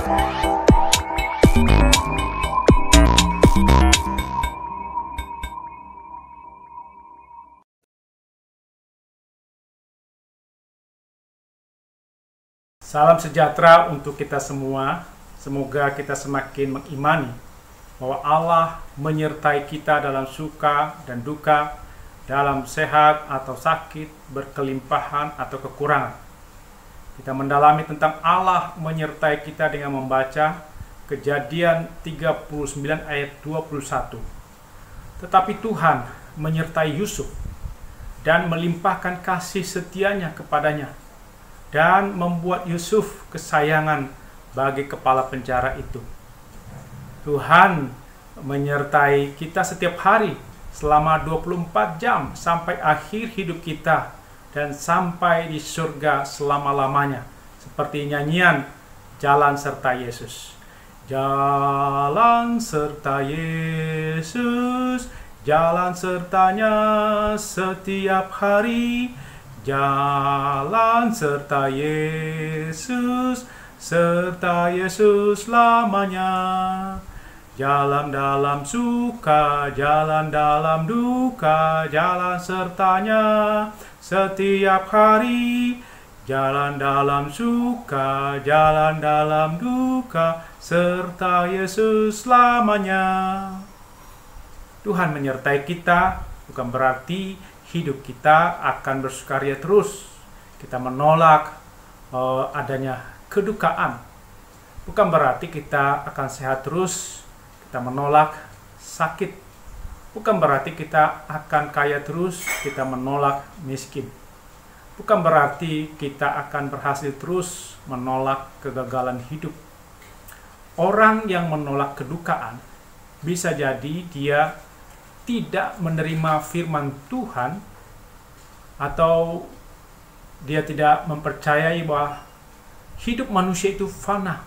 Salam sejahtera untuk kita semua. Semoga kita semakin mengimani bahwa Allah menyertai kita dalam suka dan duka, dalam sehat atau sakit, berkelimpahan atau kekurangan. Kita mendalami tentang Allah menyertai kita dengan membaca Kejadian 39 ayat 21. Tetapi Tuhan menyertai Yusuf dan melimpahkan kasih setianya kepadanya, dan membuat Yusuf kesayangan bagi kepala penjara itu. Tuhan menyertai kita setiap hari selama 24 jam sampai akhir hidup kita dan sampai di surga selama-lamanya. Seperti nyanyian Jalan Serta Yesus. Jalan serta Yesus, jalan sertanya setiap hari. Jalan serta Yesus lamanya. Jalan dalam suka, jalan dalam duka, jalan sertanya setiap hari. Jalan dalam suka, jalan dalam duka, serta Yesus lamanya. Tuhan menyertai kita bukan berarti hidup kita akan bersukaria terus. Kita menolak adanya kedukaan. Bukan berarti kita akan sehat terus. Kita menolak sakit. Bukan berarti kita akan kaya terus. Kita menolak miskin. Bukan berarti kita akan berhasil terus, menolak kegagalan hidup. Orang yang menolak kedukaan bisa jadi dia tidak menerima firman Tuhan, atau dia tidak mempercayai bahwa hidup manusia itu fana.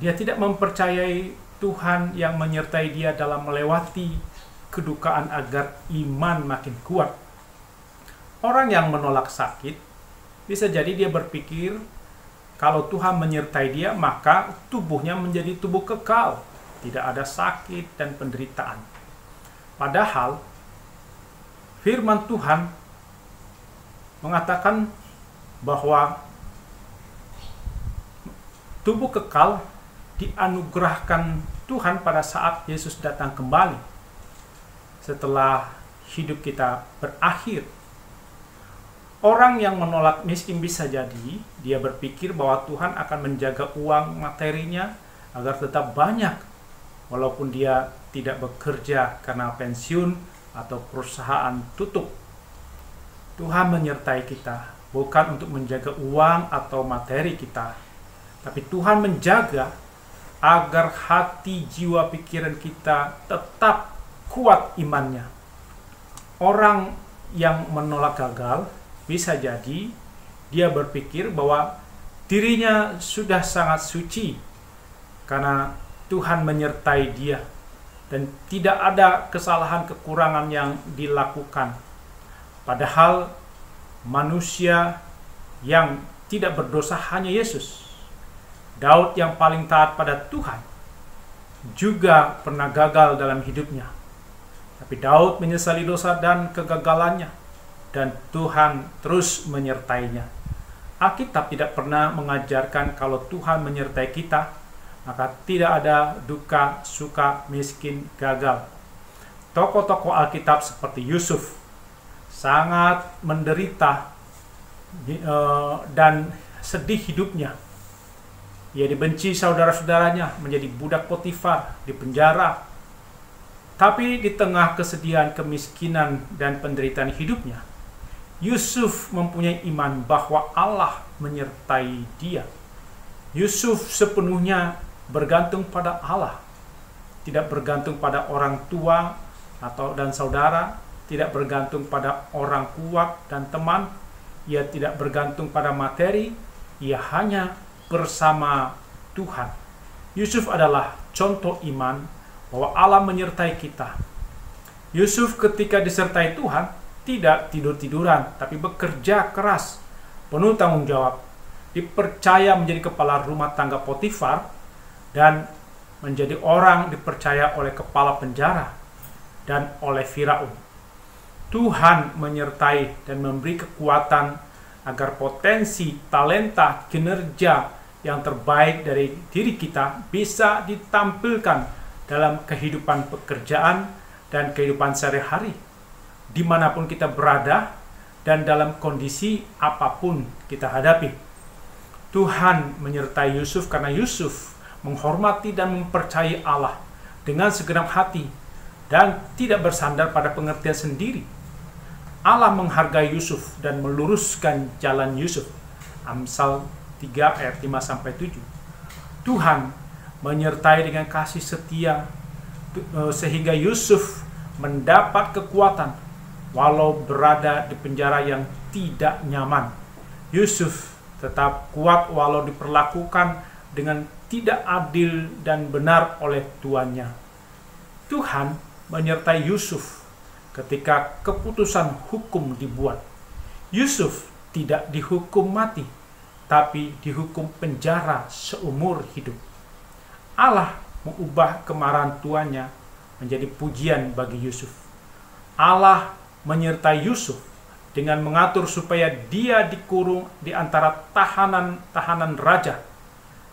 Dia tidak mempercayai Tuhan yang menyertai dia dalam melewati kedukaan agar iman makin kuat. Orang yang menolak sakit bisa jadi dia berpikir kalau Tuhan menyertai dia maka tubuhnya menjadi tubuh kekal, tidak ada sakit dan penderitaan. Padahal firman Tuhan mengatakan bahwa tubuh kekal dianugerahkan Tuhan pada saat Yesus datang kembali setelah hidup kita berakhir. Orang yang menolak miskin bisa jadi dia berpikir bahwa Tuhan akan menjaga uang materinya agar tetap banyak walaupun dia tidak bekerja karena pensiun atau perusahaan tutup. Tuhan menyertai kita bukan untuk menjaga uang atau materi kita, tapi Tuhan menjaga agar hati, jiwa, pikiran kita tetap kuat imannya. Orang yang menolak gagal bisa jadi dia berpikir bahwa dirinya sudah sangat suci karena Tuhan menyertai dia dan tidak ada kesalahan kekurangan yang dilakukan. Padahal manusia yang tidak berdosa hanya Yesus. Daud yang paling taat pada Tuhan juga pernah gagal dalam hidupnya. Tapi Daud menyesali dosa dan kegagalannya, dan Tuhan terus menyertainya. Alkitab tidak pernah mengajarkan kalau Tuhan menyertai kita, maka tidak ada duka, suka, miskin, gagal. Tokoh-tokoh Alkitab seperti Yusuf sangat menderita dan sedih hidupnya. Ia dibenci saudara-saudaranya, menjadi budak Potifar, di penjara. Tapi di tengah kesedihan, kemiskinan, dan penderitaan hidupnya, Yusuf mempunyai iman bahwa Allah menyertai dia. Yusuf sepenuhnya bergantung pada Allah, tidak bergantung pada orang tua dan saudara, tidak bergantung pada orang kuat dan teman, ia tidak bergantung pada materi, ia hanya bersama Tuhan. Yusuf adalah contoh iman bahwa Allah menyertai kita. Yusuf ketika disertai Tuhan tidak tidur-tiduran, tapi bekerja keras, penuh tanggung jawab. dipercaya menjadi kepala rumah tangga Potifar dan menjadi orang dipercaya oleh kepala penjara dan oleh Firaun. Tuhan menyertai dan memberi kekuatan agar potensi, talenta, kinerja yang terbaik dari diri kita bisa ditampilkan dalam kehidupan pekerjaan dan kehidupan sehari-hari, dimanapun kita berada dan dalam kondisi apapun kita hadapi. Tuhan menyertai Yusuf karena Yusuf menghormati dan mempercayai Allah dengan segenap hati dan tidak bersandar pada pengertian sendiri. Allah menghargai Yusuf dan meluruskan jalan Yusuf. Amsal 3 ayat 5-7. Tuhan menyertai dengan kasih setia sehingga Yusuf mendapat kekuatan walau berada di penjara yang tidak nyaman. Yusuf tetap kuat walau diperlakukan dengan tidak adil dan benar oleh tuannya. Tuhan menyertai Yusuf ketika keputusan hukum dibuat. Yusuf tidak dihukum mati, tapi dihukum penjara seumur hidup. Allah mengubah kemarahan tuannya menjadi pujian bagi Yusuf. Allah menyertai Yusuf dengan mengatur supaya dia dikurung di antara tahanan-tahanan raja.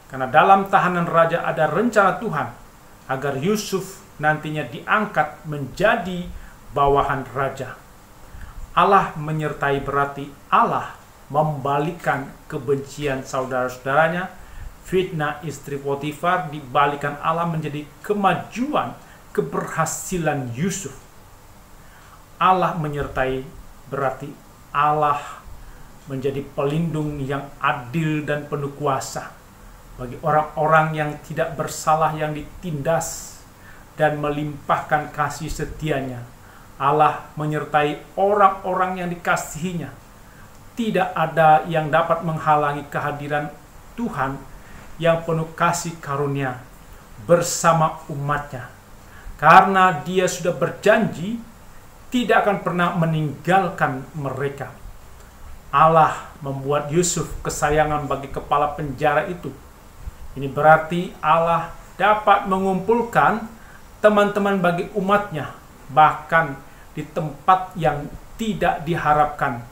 Karena dalam tahanan raja ada rencana Tuhan agar Yusuf nantinya diangkat menjadi bawahan raja. Allah menyertai berarti Allah membalikkan kebencian saudara-saudaranya. Fitnah istri Potifar dibalikan Allah menjadi kemajuan, keberhasilan Yusuf. Allah menyertai berarti Allah menjadi pelindung yang adil dan penuh kuasa bagi orang-orang yang tidak bersalah yang ditindas dan melimpahkan kasih setianya. Allah menyertai orang-orang yang dikasihinya. Tidak ada yang dapat menghalangi kehadiran Tuhan yang penuh kasih karunia bersama umatnya. Karena dia sudah berjanji tidak akan pernah meninggalkan mereka. Allah membuat Yusuf kesayangan bagi kepala penjara itu. Ini berarti Allah dapat mengumpulkan teman-teman bagi umatnya, bahkan di tempat yang tidak diharapkan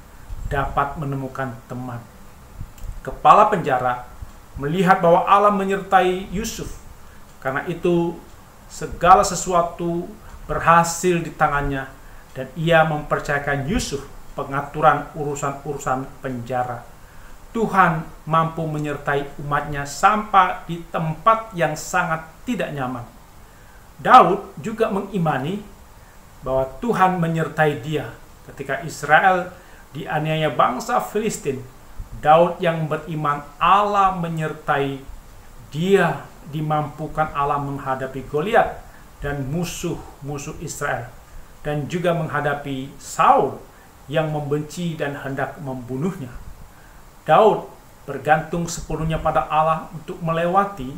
dapat menemukan teman. Kepala penjara melihat bahwa Allah menyertai Yusuf. Karena itu segala sesuatu berhasil di tangannya dan ia mempercayakan Yusuf pengaturan urusan-urusan penjara. Tuhan mampu menyertai umatnya sampai di tempat yang sangat tidak nyaman. Daud juga mengimani bahwa Tuhan menyertai dia ketika Israel dianiaya bangsa Filistin. Daud yang beriman Allah menyertai dia, dimampukan Allah menghadapi Goliat dan musuh-musuh Israel, dan juga menghadapi Saul yang membenci dan hendak membunuhnya. Daud bergantung sepenuhnya pada Allah untuk melewati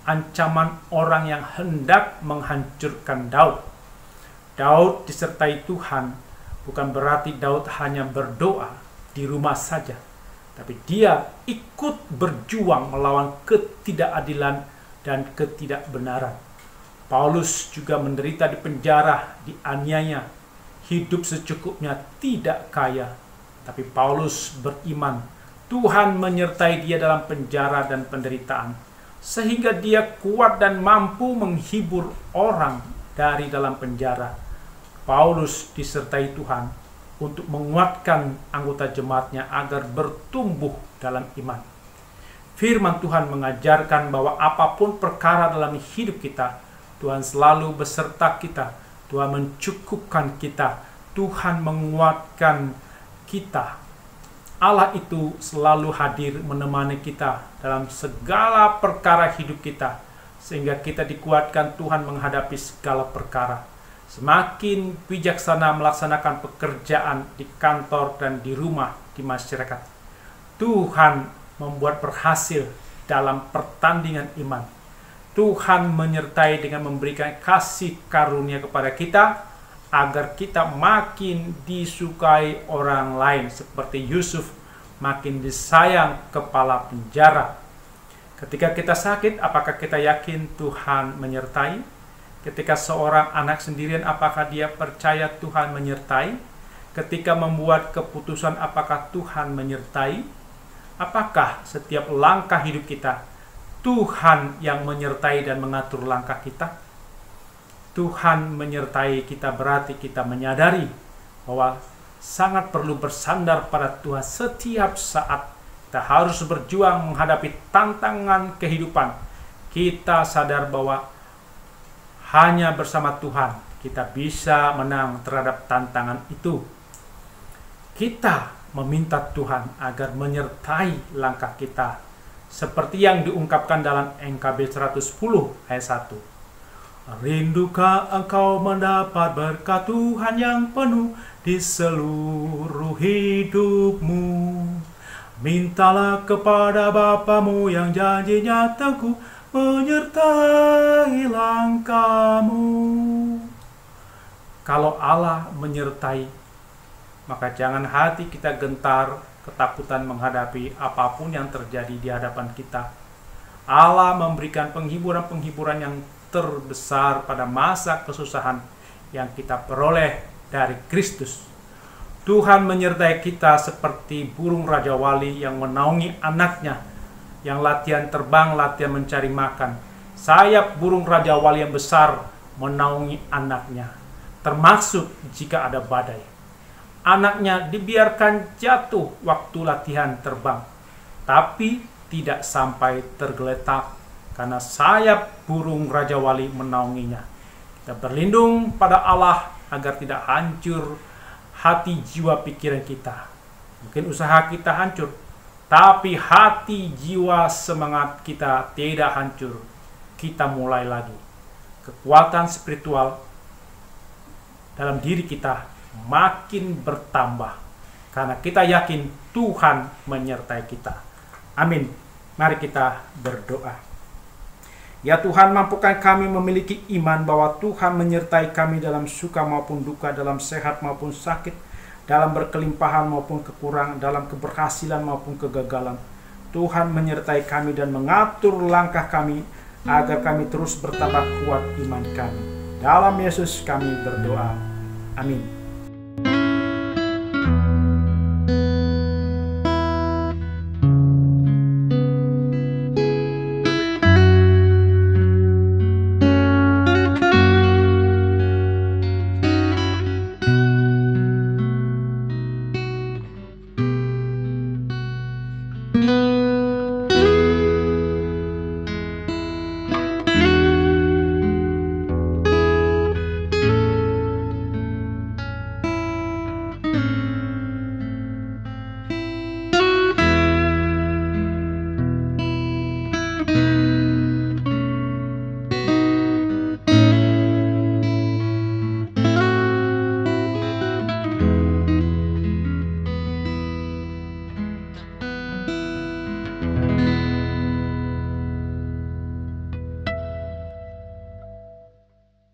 ancaman orang yang hendak menghancurkan Daud. Daud disertai Tuhan bukan berarti Daud hanya berdoa di rumah saja, tapi dia ikut berjuang melawan ketidakadilan dan ketidakbenaran. Paulus juga menderita di penjara, dianiaya, hidup secukupnya, tidak kaya. Tapi Paulus beriman Tuhan menyertai dia dalam penjara dan penderitaan, sehingga dia kuat dan mampu menghibur orang dari dalam penjara. Paulus disertai Tuhan untuk menguatkan anggota jemaatnya agar bertumbuh dalam iman. Firman Tuhan mengajarkan bahwa apapun perkara dalam hidup kita, Tuhan selalu beserta kita. Tuhan mencukupkan kita. Tuhan menguatkan kita. Allah itu selalu hadir menemani kita dalam segala perkara hidup kita, sehingga kita dikuatkan Tuhan menghadapi segala perkara. Semakin bijaksana melaksanakan pekerjaan di kantor dan di rumah, di masyarakat, Tuhan membuat berhasil dalam pertandingan iman. Tuhan menyertai dengan memberikan kasih karunia kepada kita, agar kita makin disukai orang lain, seperti Yusuf makin disayang kepala penjara. Ketika kita sakit, apakah kita yakin Tuhan menyertai? Ketika seorang anak sendirian, apakah dia percaya Tuhan menyertai? Ketika membuat keputusan, apakah Tuhan menyertai? Apakah setiap langkah hidup kita Tuhan yang menyertai dan mengatur langkah kita? Tuhan menyertai kita berarti kita menyadari bahwa sangat perlu bersandar pada Tuhan setiap saat. Kita harus berjuang menghadapi tantangan kehidupan. Kita sadar bahwa hanya bersama Tuhan kita bisa menang terhadap tantangan itu. Kita meminta Tuhan agar menyertai langkah kita, seperti yang diungkapkan dalam NKB 110 ayat 1. Rindukah engkau mendapat berkat Tuhan yang penuh di seluruh hidupmu? Mintalah kepada Bapamu yang janjinya teguh menyertai langkahmu. Kalau Allah menyertai, maka jangan hati kita gentar, ketakutan menghadapi apapun yang terjadi di hadapan kita. Allah memberikan penghiburan-penghiburan yang terbesar pada masa kesusahan yang kita peroleh dari Kristus. Tuhan menyertai kita seperti burung Raja Wali yang menaungi anaknya, yang latihan terbang, latihan mencari makan. Sayap burung Raja Wali yang besar menaungi anaknya, termasuk jika ada badai. Anaknya dibiarkan jatuh waktu latihan terbang, tapi tidak sampai tergeletak karena sayap burung Raja Wali menaunginya. Kita berlindung pada Allah agar tidak hancur hati, jiwa, pikiran kita. Mungkin usaha kita hancur, tapi hati, jiwa, semangat kita tidak hancur. Kita mulai lagi. Kekuatan spiritual dalam diri kita makin bertambah karena kita yakin Tuhan menyertai kita. Amin. Mari kita berdoa. Ya Tuhan, mampukan kami memiliki iman bahwa Tuhan menyertai kami dalam suka maupun duka, dalam sehat maupun sakit, dalam berkelimpahan maupun kekurangan, dalam keberhasilan maupun kegagalan. Tuhan menyertai kami dan mengatur langkah kami agar kami terus bertambah kuat iman kami. Dalam Yesus kami berdoa. Amin.